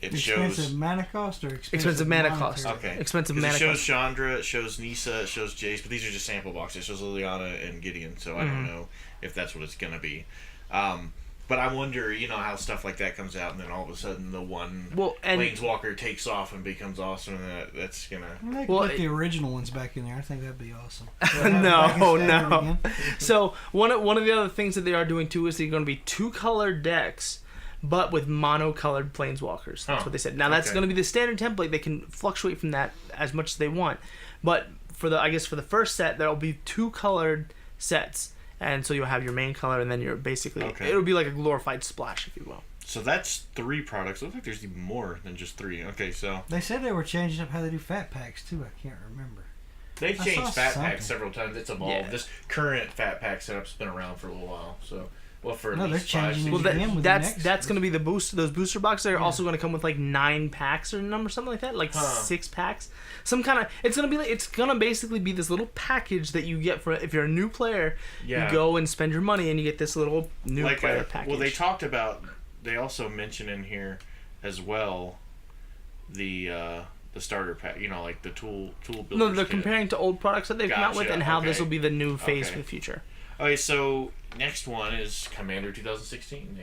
it Expensive shows... mana cost or Expensive mana cost. Okay. Expensive 'Cause mana it shows cost. Chandra, it shows Nisa, it shows Jace, but these are just sample boxes. It shows Liliana and Gideon, so I don't know if that's what it's going to be. But I wonder, how stuff like that comes out, and then all of a sudden the one Planeswalker takes off and becomes awesome, and that's going to... They can put the original ones back in there. I think that'd be awesome. No. So one of the other things that they are doing too is they're going to be 2-color decks, but with mono-colored Planeswalkers. That's what they said. Now that's going to be the standard template. They can fluctuate from that as much as they want, but for the first set there'll be 2-colored sets, and so you'll have your main color, and then you're basically it'll be like a glorified splash, if you will. So that's 3 products. It looks like there's even more than just 3. Okay, so they said they were changing up how they do fat packs too. I can't remember. They've changed fat something. packs several times. It's evolved. Yeah. This current fat pack setup's been around for a little while. So, for at No, least they're 5, changing 6 it years. again with that's going to be the boost. Those booster boxes are also going to come with like 9 packs or something like that, like 6 packs. Some kind of it's going to basically be this little package that you get for if you're a new player. Yeah. You go and spend your money, and you get this little new Like player package. well, they talked about. They also mention in here as well the starter pack. Like the tool builders. No, they're kit. comparing to old products that they've come out with, Gotcha, and how this okay. will be the new phase Okay. for the future. Okay, so next one is Commander 2016.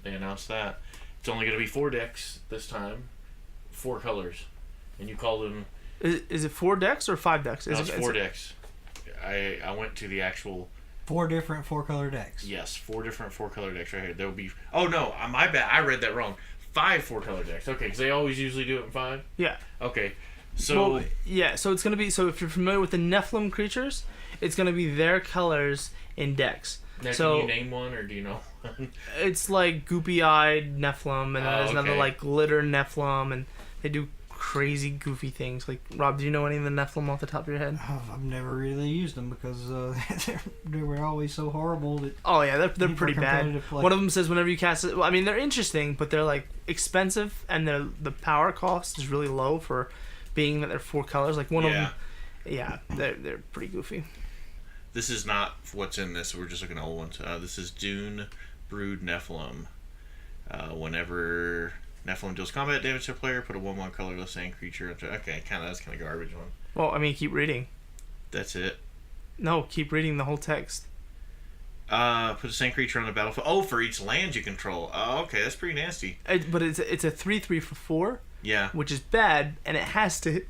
They announced that it's only going to be 4 decks this time, 4 colors, and you call them. Is it 4 decks or 5 decks? No, it's 4 decks. I went to the actual. 4 different 4-color decks. Yes, 4 different 4-color decks right here. There will be. Oh no, my bad. I read that wrong. 5 4-color decks. Okay, because they always usually do it in 5. Yeah. Okay, so so it's gonna be if you're familiar with the Nephilim creatures, it's gonna be their colors in decks. now, so can you name one, or do you know? it's like goopy-eyed Nephilim, and then there's another okay. like glitter Nephilim, and they do crazy goofy things. Like, Rob, do you know any of the Nephilim off the top of your head? I've never really used them because they were always so horrible that. Oh yeah, they're for pretty bad. competitive play. One of them says whenever you cast it, well, I mean they're interesting, but they're like expensive, and the power cost is really low for being that they're 4 colors. Like one of them, they're pretty goofy. This is not what's in this. We're just looking at old ones. This is Dune Brood Nephilim. Whenever Nephilim deals combat damage to a player, put a 1/1 colorless sand creature into. Okay, that's kind of garbage one. Well, I mean, keep reading. That's it. No, keep reading the whole text. Put a sand creature on the battlefield. Oh, for each land you control. Oh, okay, that's pretty nasty. But it's a 3/3 for 4. Yeah. Which is bad, and it has to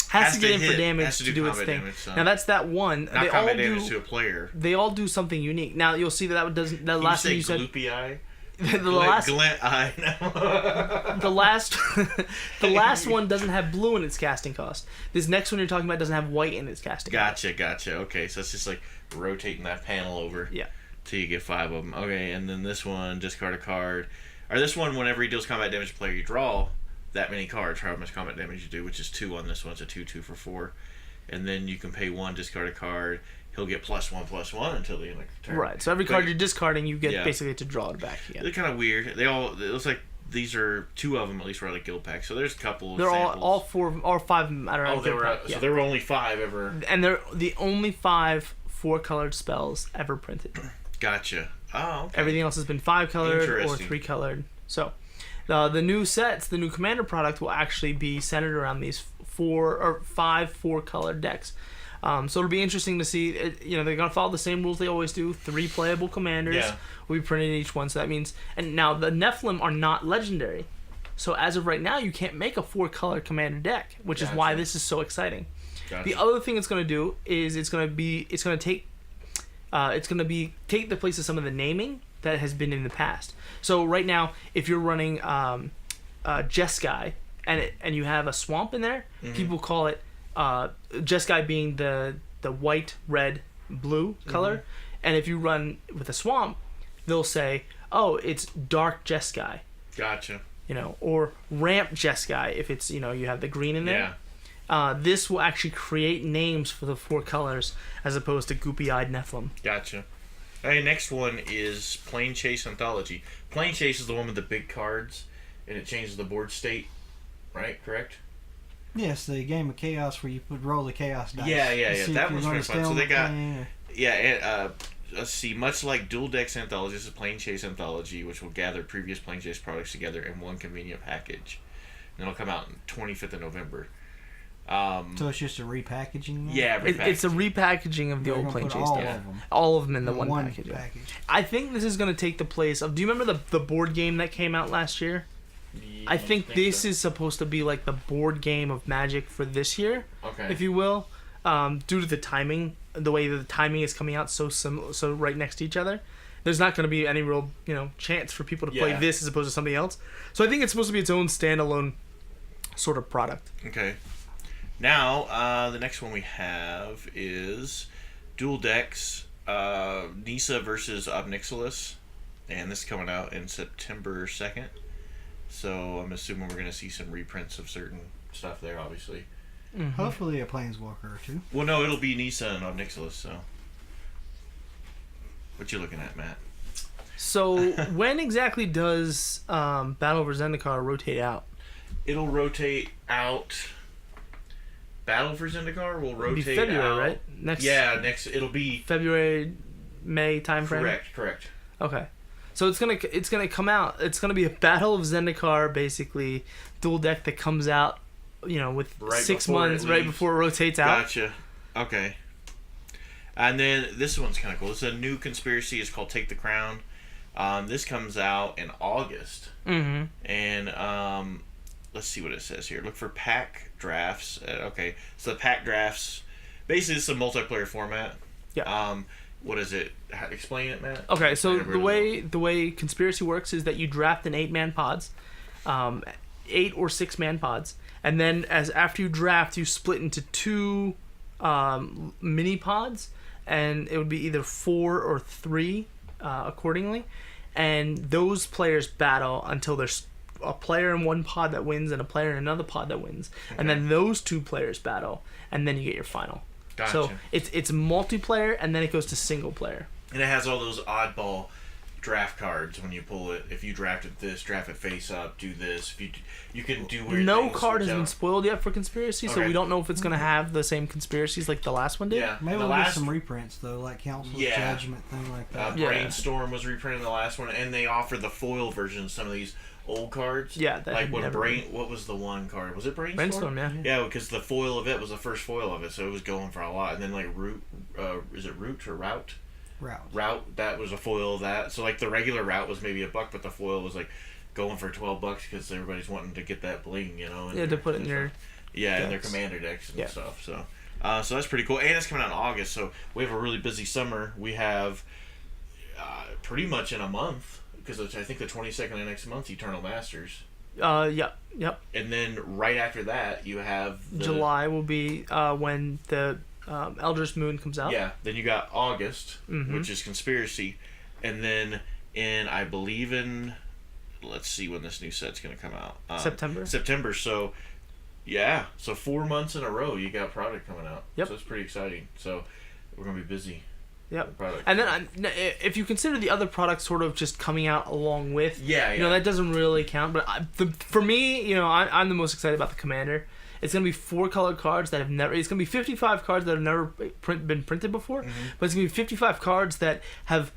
get in for damage to do its thing. Damage, so. Now that's that one. Not they combat all damage do. to a player. They all do something unique. Now you'll see that doesn't. The last one you said. Gloopy eye. The last glint eye. No. the last one doesn't have blue in its casting cost. This next one you're talking about doesn't have white in its casting cost. Gotcha. Okay, so it's just like rotating that panel over. Yeah. Till you get 5 of them. Okay, and then this one, discard a card. Or this one, whenever he deals combat damage to a player, you draw that many cards, however much combat damage you do, which is 2 on this one. It's a 2/2 for 4. And then you can pay 1, discard a card. He'll get +1/+1 until the end of the turn. Right. So every card you're discarding, you get Yeah. basically to draw it back again. They're kind of weird. It looks like these are 2 of them at least were like guild packs. So there's a couple of They're samples. all 4 or 5 of them. I don't know. Oh, they were. So there were only 5 ever. And they're the only 5 4-colored spells ever printed. Gotcha. Oh, okay. Everything else has been 5-colored or Interesting. 3-colored. So, the new sets, the new Commander product will actually be centered around these 5 4-colored decks. So it'll be interesting to see. They're gonna follow the same rules they always do. 3 playable commanders will be printed in each one. So that means, and now the Nephilim are not legendary. So as of right now, you can't make a 4-color commander deck, which is why this is so exciting. Gotcha. The other thing it's gonna do is it's gonna take the place of some of the naming that has been in the past. So right now, if you're running Jeskai and you have a swamp in there, people call it Jeskai being the white, red, blue color. And if you run with a swamp, they'll say, oh, it's dark Jeskai. Gotcha. Or ramp Jeskai if it's, you have the green in there. Yeah. This will actually create names for the 4 colors as opposed to goopy-eyed Nephilim. Gotcha. Hey, next one is Plane Chase Anthology. Plane Chase is the one with the big cards, and it changes the board state, right? Correct? Yes, the game of chaos where you would roll the chaos dice. Yeah. That one's pretty fun. So they got... Yeah. Let's see. Much like Dual Decks Anthology, this is Plane Chase Anthology, which will gather previous Plane Chase products together in one convenient package. And it'll come out on 25th of November. So it's just a repackaging? Yeah, it's a repackaging of the old Plane Chase stuff. All of them in the one package. I think this is going to take the place of... Do you remember the board game that came out last year? Yeah, I think this is supposed to be like the board game of Magic for this year, if you will. Due to the timing, the way that the timing is coming out so right next to each other, there's not going to be any real chance for people to play this as opposed to something else. So I think it's supposed to be its own standalone sort of product. Okay. Now the next one we have is Dual Decks Nissa versus Obnixilis, and this is coming out in September 2nd. So I'm assuming we're going to see some reprints of certain stuff there, obviously. Mm-hmm. Hopefully a Planeswalker or two. Well, no, it'll be Nissa and Obnixilis, so... What you looking at, Matt? So, when exactly does Battle for Zendikar rotate out? It'll rotate out... Battle for Zendikar will rotate It'll be February, out... right? Next... It'll be... February, May timeframe? Correct. Okay. So it's gonna come out. It's gonna be a Battle of Zendikar, basically, dual deck that comes out, with right 6 months right before it rotates out. Gotcha. Okay. And then this one's kind of cool. It's a new conspiracy. It's called Take the Crown. This comes out in August. Mm-hmm. And let's see what it says here. Look for pack drafts. Okay. So the pack drafts, basically it's a multiplayer format. Yeah. What is it? Explain it, Matt. Okay, so the way conspiracy works is that you draft in 8-man pods, 8 or 6-man pods, and then after you draft, you split into 2 mini pods, and it would be either 4 or 3 accordingly, and those players battle until there's a player in one pod that wins and a player in another pod that wins, and then those 2 players battle, and then you get your final. Gotcha. So it's multiplayer, and then it goes to single player. And it has all those oddball draft cards when you pull it. If you drafted this, draft it face up, do this. If you can do weird No things, card has switch been out. spoiled yet for conspiracy, so we don't know if it's going to have the same conspiracies like the last one did. Yeah. Maybe the we'll get last some reprints, though, like Council of Yeah. Judgment, thing like that. Brainstorm was reprinted in the last one, and they offered the foil version of some of these old cards. Yeah, that like had when never what was the one card? Was it Brainstorm? Brainstorm, yeah. Yeah, because the foil of it was the first foil of it, so it was going for a lot. And then like is it Root or Route? Route, that was a foil of that. So like the regular Route was maybe $1, but the foil was like going for $12 because everybody's wanting to get that bling, and to put it in your in their commander decks and stuff. So so that's pretty cool. And it's coming out in August, so we have a really busy summer. We have pretty much in a month, because I think the 22nd of next month, Eternal Masters. Yep. And then right after that, you have July will be when the Eldritch Moon comes out. Yeah. Then you got August, which is Conspiracy, and then I believe in, let's see when this new set's going to come out. September. So yeah, so 4 months in a row you got product coming out. Yep. So it's pretty exciting. So we're going to be busy. Yep. And then if you consider the other products sort of just coming out along with, that doesn't really count. But for me, I'm the most excited about the Commander. It's going to be 4 colored cards that have never... It's going to be 55 cards that have never been printed before. Mm-hmm. But it's going to be 55 cards that have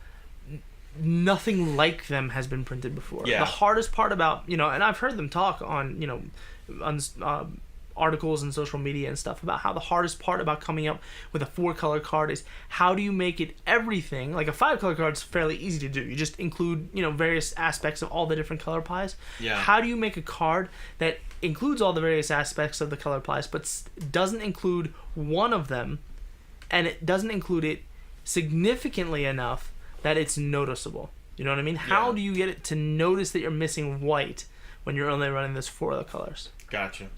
nothing like them has been printed before. Yeah. The hardest part about, and I've heard them talk on, on articles and social media and stuff about how the hardest part about coming up with a 4-color card is how do you make it everything. Like a 5-color card is fairly easy to do. You just include, various aspects of all the different color pies. Yeah. How do you make a card that includes all the various aspects of the color pies but doesn't include one of them, and it doesn't include it significantly enough that it's noticeable? You know what I mean? How do you get it to notice that you're missing white when you're only running those 4 other colors? Gotcha.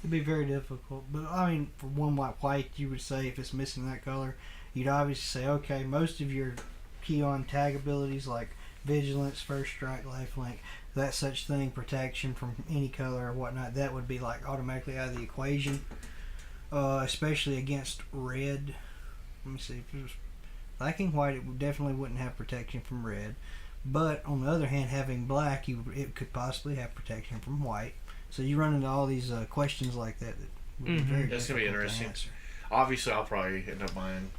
It'd be very difficult, but I mean, for one white, you would say if it's missing that color, you'd obviously say, okay, most of your key on tag abilities like vigilance, first strike, lifelink, that such thing, protection from any color or whatnot, that would be like automatically out of the equation, especially against red. Let me see, if it was black and white, it definitely wouldn't have protection from red, but on the other hand, having black, it could possibly have protection from white. So you run into all these questions like that would be very That's going to be interesting. Obviously, I'll probably end up buying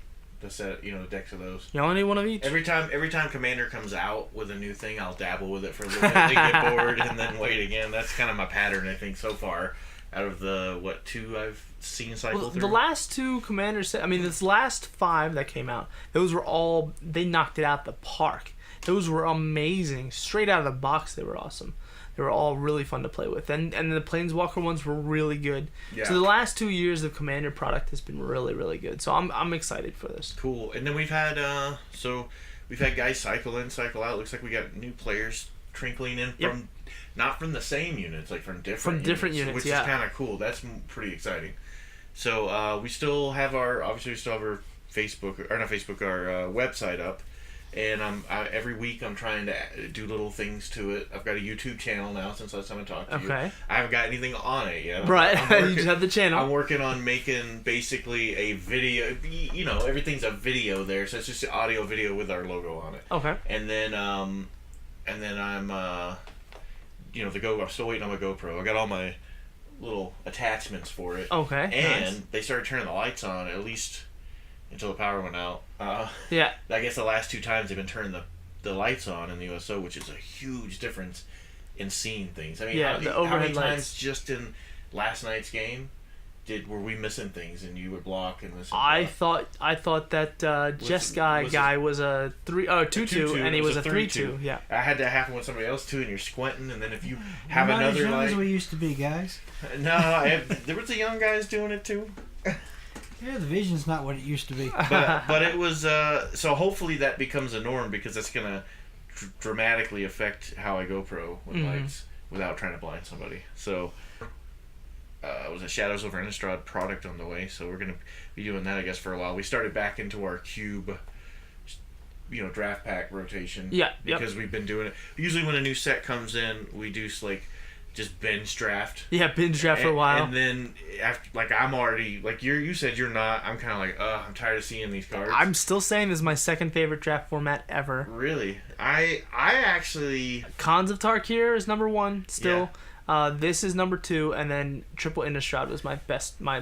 the set, the decks of those. You only need one of each? Every time Commander comes out with a new thing, I'll dabble with it for a little bit, they get bored, and then wait again. That's kind of my pattern, I think, so far. Out of the, 2 I've seen cycle through? The last 2 Commander sets, this last 5 that came out, those were all, they knocked it out the park. Those were amazing. Straight out of the box, they were awesome. They were all really fun to play with. And the Planeswalker ones were really good. Yeah. So the last 2 years of Commander product has been really, really good. So I'm excited for this. Cool. And then we've had guys cycle in, cycle out. Looks like we got new players trickling in from not from the same units, like from different units, which is kind of cool. That's pretty exciting. So we still have our Facebook, or not Facebook, our website up. And every week I'm trying to do little things to it. I've got a YouTube channel now since last time I talked to you. I haven't got anything on it yet. Right, you just have the channel. I'm working on making basically a video. Everything's a video there, so it's just an audio video with our logo on it. Okay. And then I'm I'm still waiting on my GoPro. I got all my little attachments for it. Okay. And they started turning the lights on at least until the power went out. I guess the last 2 times they've been turning the lights on in the USO, which is a huge difference in seeing things. I mean, how many times just in last night's game were we missing things and you would block and this? I thought that Jeskai guy was a 2/2 and he was a 3/2. Yeah. I had that happen with somebody else too, and you're squinting, and then if you have another not as young light, as we used to be, guys. No, there was the young guys doing it too. Yeah, the vision's not what it used to be. But it was, so hopefully that becomes a norm, because that's going to dramatically affect how I GoPro with lights without trying to blind somebody. So, it was a Shadows over Innistrad product on the way, so we're going to be doing that, I guess, for a while. We started back into our cube, draft pack rotation. Yeah. Because we've been doing it. Usually when a new set comes in, we do, just binge draft. Yeah, binge draft for a while. And then after, I'm already you said you're not. I'm kind of I'm tired of seeing these cards. I'm still saying this is my second favorite draft format ever. Really, I actually Khans of Tarkir is number 1 still. Yeah. This is number 2, and then Triple Innistrad was my best, my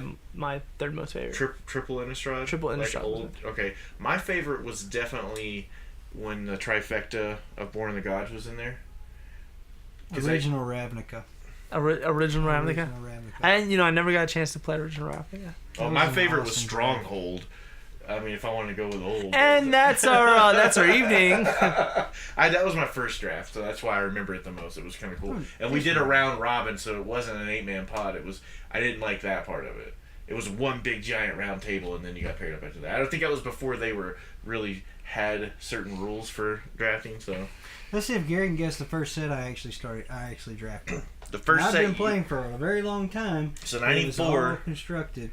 third most favorite. Triple Innistrad. Triple Innistrad. Okay, my favorite was definitely when the trifecta of Born of the Gods was in there. Original Ravnica. Original Ravnica. And I never got a chance to play Original Ravnica. Oh, my favorite was Stronghold. I mean, if I wanted to go with old. And that's our evening. That was my first draft, so that's why I remember it the most. It was kind of cool. And we did a round robin, so it wasn't an 8-man pod. I didn't like that part of it. It was one big giant round table, and then you got paired up after that. I don't think that was before they were really had certain rules for drafting. So let's see if Gary can guess the first set I actually drafted. The first I've set been playing for a very long time. So 94 it was all constructed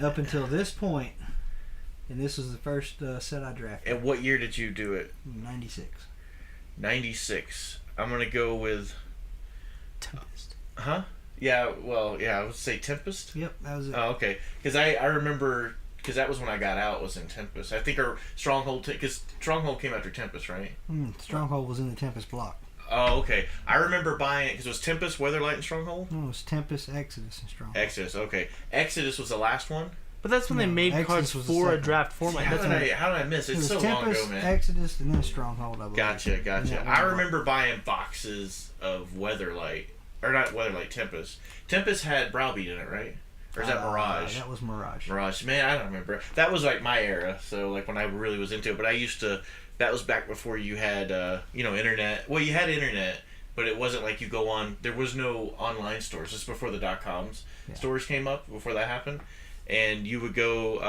up until this point, and this was the first set I drafted. And what year did you do it? 96. 96. I'm gonna go with Tempest. Huh? Yeah. Well, yeah. I would say Tempest. Yep, that was it. Oh, okay. Because I remember. Because that was when I got out, was in Tempest. I think our Stronghold, because Stronghold came after Tempest, right? Stronghold was in the Tempest block. Oh, okay. I remember buying it, because it was Tempest, Weatherlight, and Stronghold? No, it was Tempest, Exodus, and Stronghold. Exodus, okay. Exodus was the last one? But that's when they made Exodus cards was the for a second. draft format. How That's did I miss? It's It was so long Tempest, ago, man. Exodus, and then Stronghold, I believe. Gotcha. Yeah, I remember buying boxes of Weatherlight, or not Weatherlight, Tempest. Tempest had Browbeat in it, right? Or is that Mirage? That was Mirage. Mirage. Man, I don't remember. That was like my era, so like when I really was into it. But I used to. That was back before you had, internet. Well, you had internet, but it wasn't like you go on. There was no online stores. This is before the .coms stores came up. Before that happened, and you would go.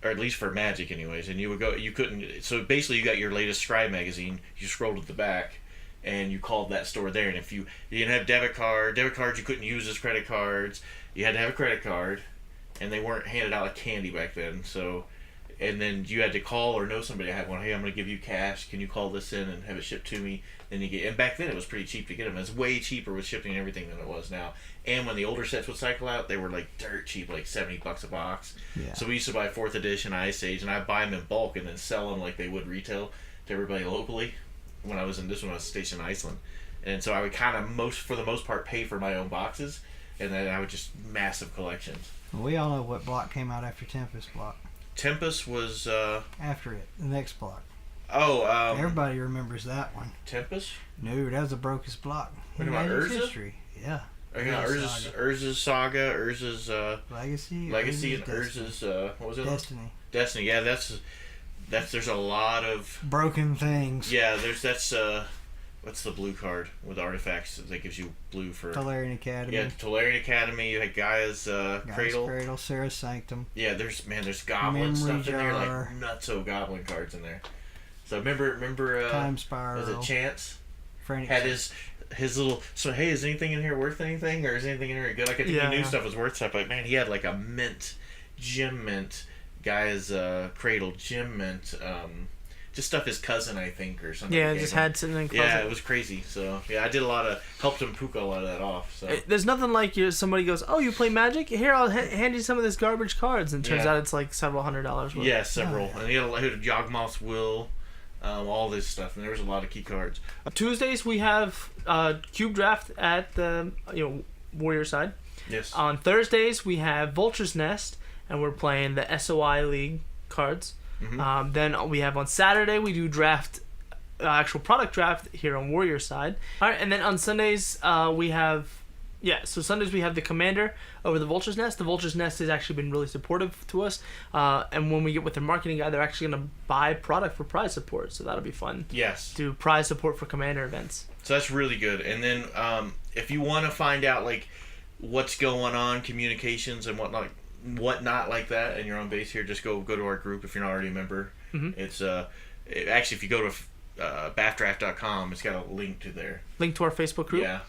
Or at least for Magic, anyways. And you would go. You couldn't. So basically, you got your latest Scry magazine. You scrolled to the back, and you called that store there. And if you didn't have debit cards you couldn't use as credit cards. You had to have a credit card, and they weren't handed out like candy back then. So, and then you had to call or know somebody that had one. Hey, I'm going to give you cash. Can you call this in and have it shipped to me? Then you get. And back then, it was pretty cheap to get them. It's way cheaper with shipping and everything than it was now. And when the older sets would cycle out, they were like dirt cheap, like $70 a box. Yeah. So we used to buy 4th edition Ice Age, and I'd buy them in bulk and then sell them like they would retail to everybody locally. When I was stationed in Iceland, and so I would kind of for the most part pay for my own boxes, and then I would just massive collections. Well, we all know what block came out after Tempest block. Tempest was After it, the next block. everybody Everybody remembers that one. Tempest. No, that was the brokest block. What in about Magic's Urza? history. Yeah. Urza's Saga, Urza's Legacy, and Destiny. Urza's what was it? Destiny. Yeah, that's there's a lot of Broken things. yeah. What's the blue card with artifacts that gives you blue for? Tolarian Academy. Yeah, Tolarian Academy. You had Gaia's Cradle. Cradle, Sarah's Sanctum. Yeah, there's goblin Memory stuff in there, Jar. like nutso goblin cards in there. So remember Time Spiral. was it Chance? Frantic Had his little. So hey, is anything in here worth anything, or is anything in here good? Like I think he knew stuff was worth stuff. Like man, he had like a gem mint, Guy's Cradle, gem mint, just stuff his cousin I think or something. Yeah, just had sitting in closet. Yeah, it was crazy. So yeah, I did helped him puka a lot of that off. So There's nothing like somebody goes, oh, you play Magic? Here, I'll hand you some of this garbage cards, and it turns out it's like several $100s worth. Yeah, several. And he had a Yawgmoth's Will. All this stuff, and there was a lot of key cards. Tuesdays we have Cube Draft at the Warrior side. Yes. On Thursdays we have Vulture's Nest, and we're playing the SOI League cards. Mm-hmm. Then we have on Saturday we do draft, actual product draft here on Warrior side. All right, and then on Sundays we have. Yeah, so Sundays we have the Commander over the Vulture's Nest. The Vulture's Nest has actually been really supportive to us. And when we get with their marketing guy, they're actually going to buy product for prize support. So that'll be fun. Yes. Do prize support for Commander events. So that's really good. And then if you want to find out like what's going on, communications and whatnot like that in your own base here, just go to our group if you're not already a member. Mm-hmm. It's actually if you go to BAFDraft.com, it's got a link to there. Link to our Facebook group. Yeah.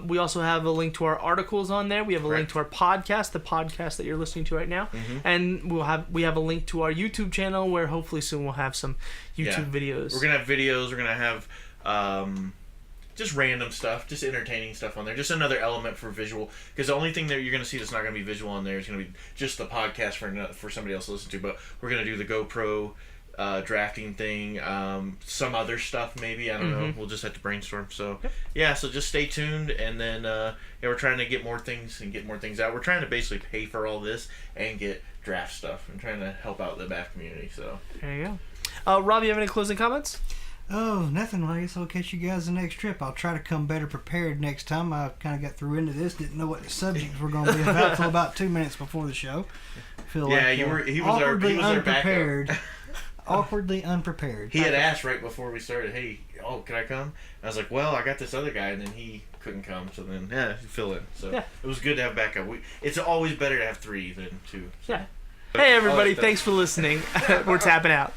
We also have a link to our articles on there. We have a link to our podcast, the podcast that you're listening to right now, and we have a link to our YouTube channel where hopefully soon we'll have some YouTube videos. We're gonna have videos. We're gonna have just random stuff, just entertaining stuff on there. Just another element for visual, because the only thing that you're gonna see that's not gonna be visual on there is gonna be just the podcast for somebody else to listen to. But we're gonna do the GoPro drafting thing, some other stuff maybe, I don't know, we'll just have to brainstorm. So so just stay tuned, and then we're trying to get more things out. We're trying to basically pay for all this and get draft stuff and trying to help out the BAF community. So there you go. Rob, you have any closing comments? Oh, nothing. I guess I'll catch you guys the next trip. I'll try to come better prepared next time. I kind of got through into this, didn't know what the subjects were going to be about until about 2 minutes before the show. He was our backup. Awkwardly unprepared. He had asked right before we started, hey, can I come? I was like, well, I got this other guy, and then he couldn't come, so then, fill in. So it was good to have backup. It's always better to have 3 than 2. So. Yeah. Hey, everybody, thanks for listening. We're tapping out.